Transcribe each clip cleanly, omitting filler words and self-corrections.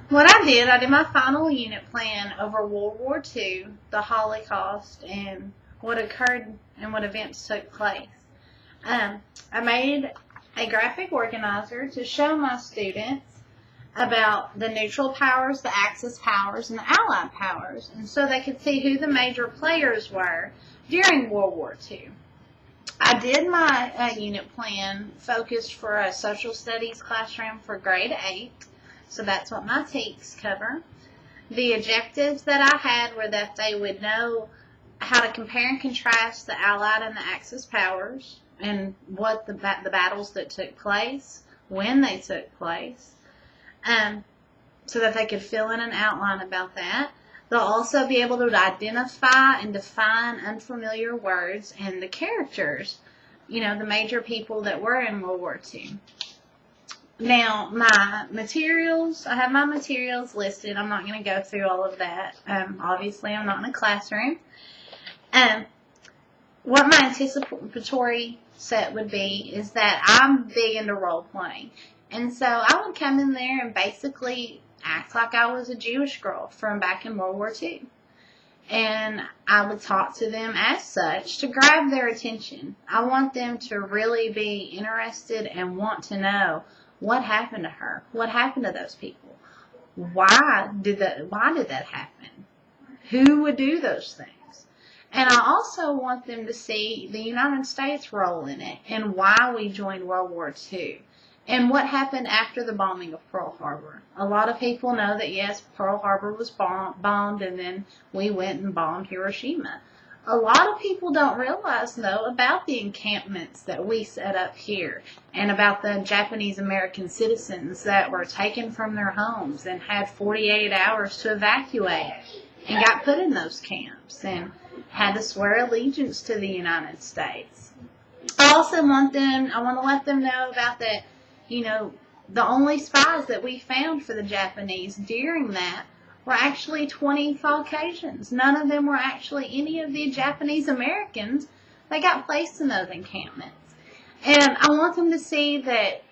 What I did my final unit plan over World War II, the Holocaust, and what occurred and what events took place. I made a graphic organizer to show my students about the neutral powers, the Axis powers, and the Allied powers, and so they could see who the major players were during World War II. I did my unit plan focused for a social studies classroom for grade 8, so that's what my takes cover. The objectives that I had were that they would know how to compare and contrast the Allied and the Axis powers and what the battles that took place, when they took place, so that they could fill in an outline about that. They'll also be able to identify and define unfamiliar words and the characters, the major people that were in World War II. Now, my materials, I have my materials listed. I'm not going to go through all of that. Obviously, I'm not in a classroom. What my anticipatory set would be is that I'm big into role playing. And so I would come in there and basically act like I was a Jewish girl from back in World War II. And I would talk to them as such to grab their attention. I want them to really be interested and want to know what happened to her, what happened to those people, why did that happen, who would do those things. And I also want them to see the United States' role in it and why we joined World War II. And what happened after the bombing of Pearl Harbor. A lot of people know that, yes, Pearl Harbor was bombed, and then we went and bombed Hiroshima. A lot of people don't realize, though, about the encampments that we set up here and about the Japanese American citizens that were taken from their homes and had 48 hours to evacuate and got put in those camps and had to swear allegiance to the United States. I also want to let them know about that. The only spies that we found for the Japanese during that were actually 20 Caucasians. None of them were actually any of the Japanese Americans that got placed in those encampments. And I want them to see that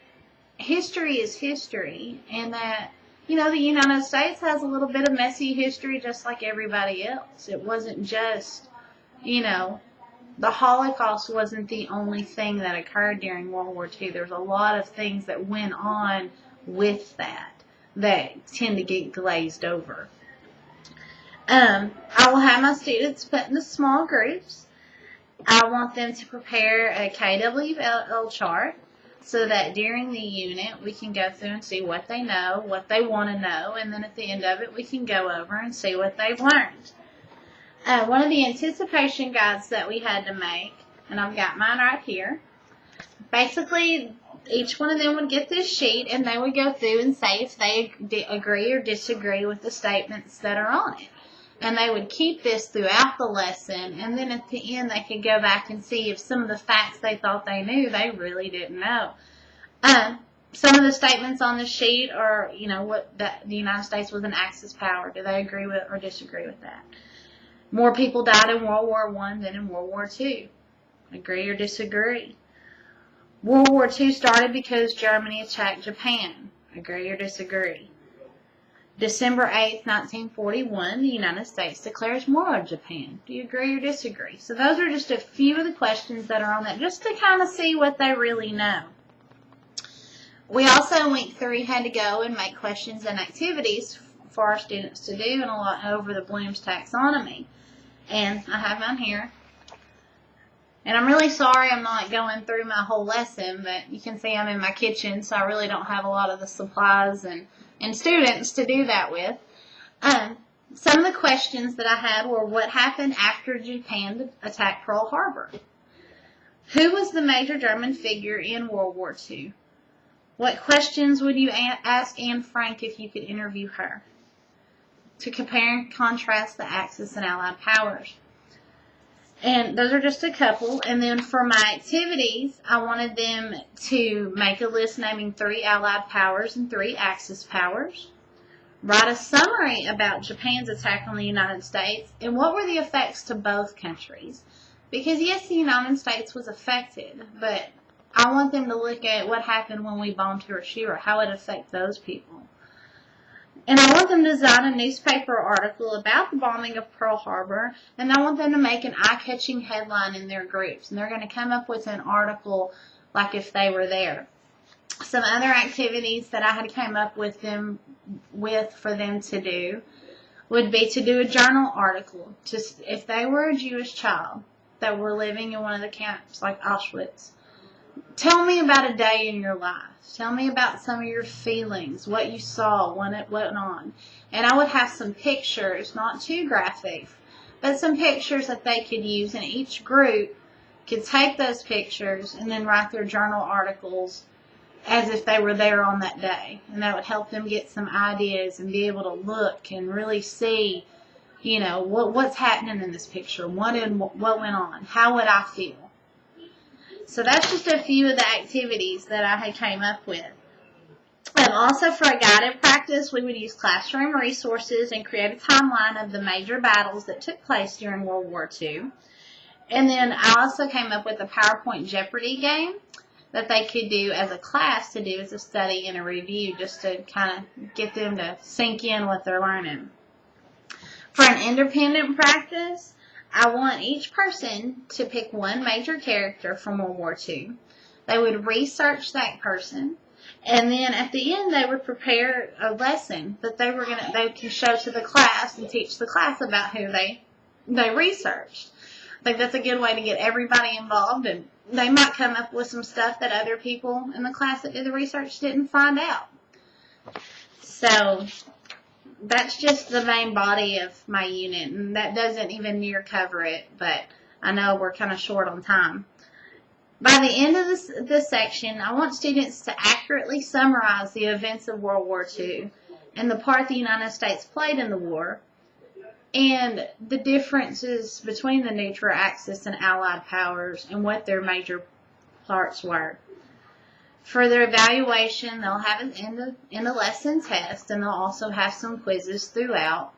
history is history, and that, the United States has a little bit of messy history just like everybody else. It wasn't just, the Holocaust wasn't the only thing that occurred during World War II. There's a lot of things that went on with that tend to get glazed over. I will have my students put into small groups. I want them to prepare a KWL chart so that during the unit we can go through and see what they know, what they want to know, and then at the end of it we can go over and see what they've learned. One of the anticipation guides that we had to make, and I've got mine right here, basically each one of them would get this sheet and they would go through and say if they agree or disagree with the statements that are on it. And they would keep this throughout the lesson, and then at the end they could go back and see if some of the facts they thought they knew they really didn't know. Some of the statements on the sheet are, the United States was an Axis power. Do they agree with or disagree with that? More people died in World War I than in World War II. Agree or disagree? World War II started because Germany attacked Japan. Agree or disagree? December 8th, 1941, the United States declares war on Japan. Do you agree or disagree? So those are just a few of the questions that are on that, just to kind of see what they really know. We also, in week 3, had to go and make questions and activities for our students to do, and a lot over the Bloom's taxonomy. And I have mine here. And I'm really sorry I'm not going through my whole lesson, but you can see I'm in my kitchen, so I really don't have a lot of the supplies and students to do that with. Some of the questions that I had were, what happened after Japan attacked Pearl Harbor? Who was the major German figure in World War II? What questions would you ask Anne Frank if you could interview her? To compare and contrast the Axis and Allied powers. And those are just a couple. And then for my activities, I wanted them to make a list naming 3 Allied powers and 3 Axis powers. Write a summary about Japan's attack on the United States and what were the effects to both countries. Because yes, the United States was affected, but I want them to look at what happened when we bombed Hiroshima, how it affected those people. And I want them to design a newspaper article about the bombing of Pearl Harbor, and I want them to make an eye-catching headline in their groups. And they're going to come up with an article like if they were there. Some other activities that I had came up with for them to do would be to do a journal article. Just if they were a Jewish child that were living in one of the camps like Auschwitz, tell me about a day in your life. Tell me about some of your feelings, what you saw, what went on. And I would have some pictures, not too graphic, but some pictures that they could use, and each group could take those pictures and then write their journal articles as if they were there on that day. And that would help them get some ideas and be able to look and really see, you know, what's happening in this picture, what went on, how would I feel. So that's just a few of the activities that I had came up with. Also for a guided practice, we would use classroom resources and create a timeline of the major battles that took place during World War II. And then I also came up with a PowerPoint Jeopardy game that they could do as a class to do as a study and a review, just to kind of get them to sink in what they're learning. For an independent practice, I want each person to pick one major character from World War II. They would research that person, and then at the end they would prepare a lesson that they could show to the class and teach the class about who they researched. I think that's a good way to get everybody involved, and they might come up with some stuff that other people in the class that did the research didn't find out. So that's just the main body of my unit, and that doesn't even near cover it, but I know we're kind of short on time. By the end of this section, I want students to accurately summarize the events of World War II and the part the United States played in the war, and the differences between the neutral Axis and Allied powers and what their major parts were. For their evaluation, they'll have an end of lesson test, and they'll also have some quizzes throughout.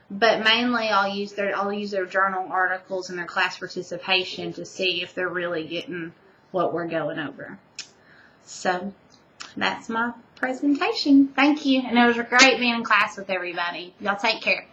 But mainly, I'll use their journal articles and their class participation to see if they're really getting what we're going over. So that's my presentation. Thank you, and it was great being in class with everybody. Y'all take care.